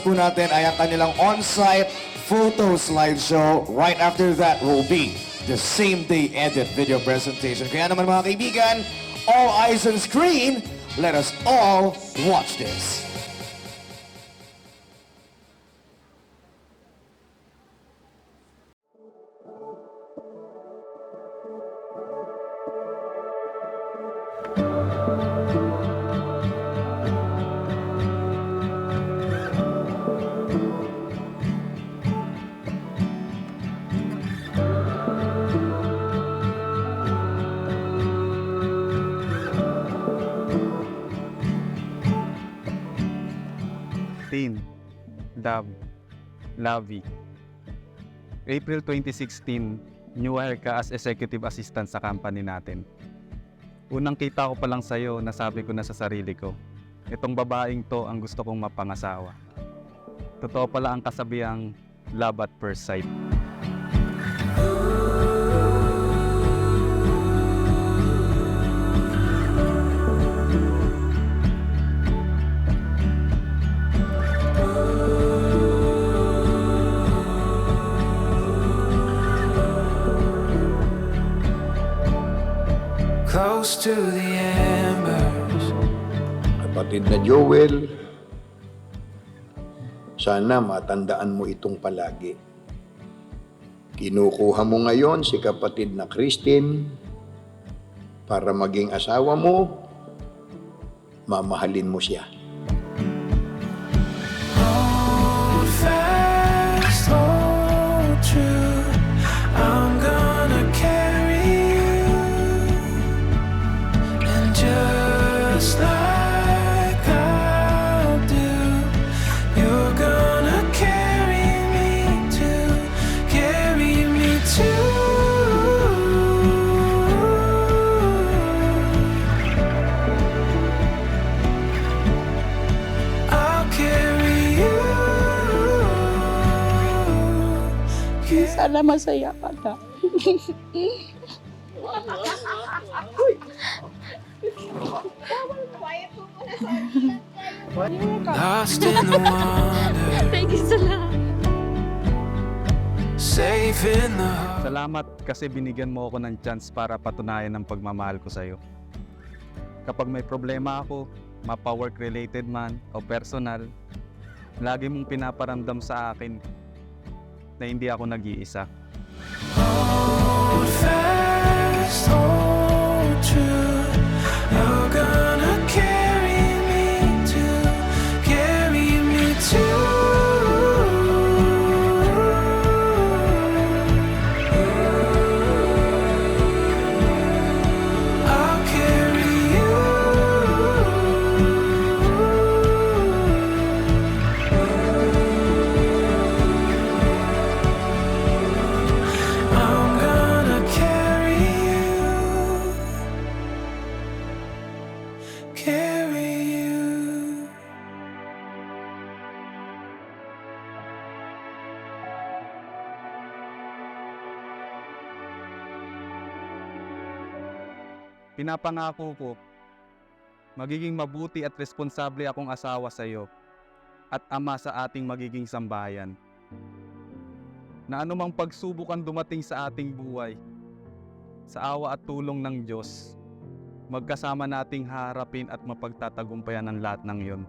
po natin ay ang kanilang on-site photo slideshow. Right after that will be the same day edit video presentation. Kaya naman mga kaibigan, all eyes on screen, let us all watch this. Dove, Lavi. April 2016, new hire ka as executive assistant sa company natin. Unang kita ko pa lang sa'yo, nasabi ko na sa sarili ko, itong babaeng to ang gusto kong mapangasawa. Totoo pala ang kasabihang love at first sight. Close to the embers. Kapatid na Joel, sana matandaan mo itong palagi. Kinukuha mo ngayon si kapatid na Christine para maging asawa mo, mamahalin mo siya. Hold fast, hold true. I'm gonna carry you. And just like I'll do, you're gonna carry me too. Carry me too. I'll carry you. Sana masaya ka na. Lost in the wonder, Thank you sa lahat. safe in the heart. Salamat kasi binigyan mo ako ng chance para patunayan ang pagmamahal ko sa'yo. Kapag may problema ako, mapa-work related man o personal, lagi mong pinaparamdam sa akin na hindi ako nag-iisa. Hold fast, hold true. You're gonna carry me too. Carry me too. I'll carry you. I'm gonna carry you. Carry you. Pinapangako ko, magiging mabuti at responsable akong asawa sa iyo at ama sa ating magiging sambahayan. Na anumang pagsubok ang dumating sa ating buhay, sa awa at tulong ng Diyos, magkasama nating harapin at mapagtatagumpayan ang lahat ng iyon.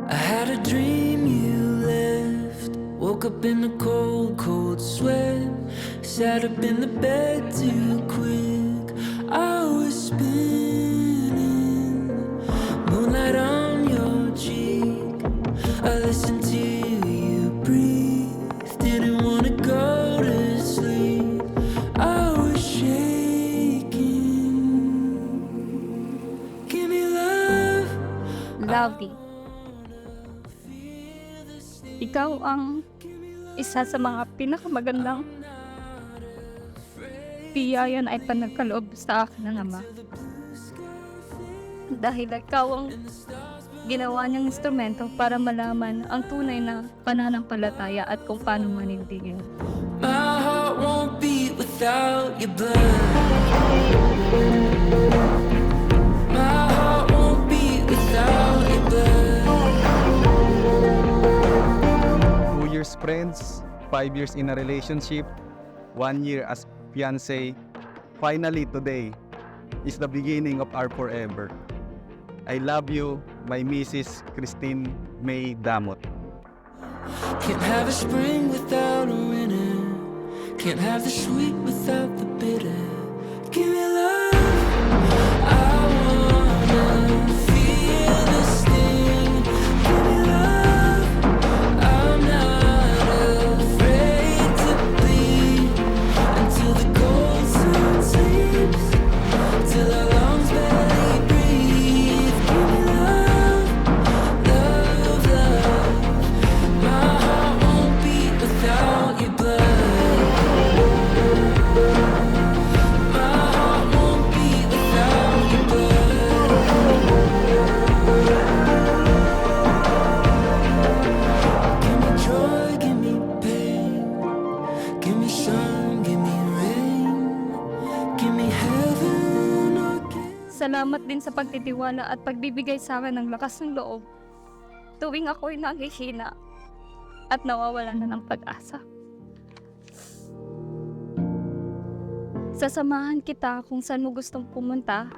I had a dream you left. Woke up in a cold, cold sweat. Sat up in the bed too quick. I was spinning. Moonlight on your cheek. I listened to you breathe. Didn't wanna go to sleep. I was shaking. Give me love. Lovey. Ikaw ang isa sa mga pinakamagandang biyaya na ipanagkaloob sa akin ng Ama. Dahil ikaw ang ginawa niyang instrumento para malaman ang tunay na pananampalataya at kung paano manindigin. My heart won't beat without your blood. My heart won't beat without your blood. friends, 5 years in a relationship, 1 year as fiancé. Finally, today is the beginning of our forever. I love you, my Mrs. Christine May Damot. Can't have a spring without a winter. Can't have the sweet without the bitter. Give me love. I wanna feel this thing. Give me love. I'm not afraid to bleed until the cold sun sleeps, till our lungs barely breathe. Give me love, love, love. My heart won't beat without your blood. My heart won't beat without your blood. Give me joy, give me pain. Give me sun, give me rain. Give me heaven again. Salamat din sa pagtitiwala at pagbibigay sa akin ng lakas ng loob. Tuwing ako'y nanghihina at nawawalan na ng pag-asa. Sasamahan kita kung saan mo gustong pumunta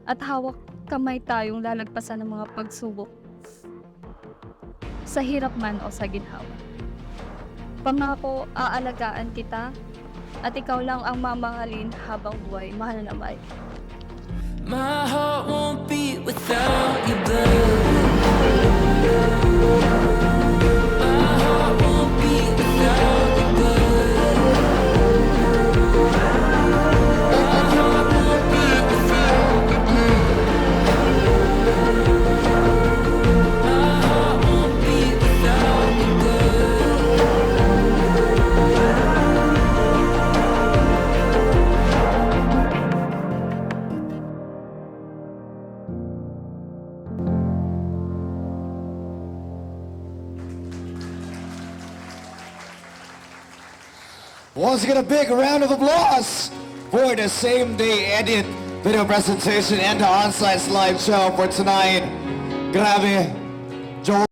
at hawak kamay tayong lalagpasan ng mga pagsubok. Sa hirap man o sa ginhawa. Pangako, aalagaan kita at ikaw lang ang mamahalin habang buhay. Mahal na mahal. My heart won't beat without your blood. My heart won't beat without your blood. My heart won't beat without your blood. My heart won't beat without your blood. Once again, a big round of applause for the same day edit video presentation and the on-site slideshow for tonight. Grabe, Joel.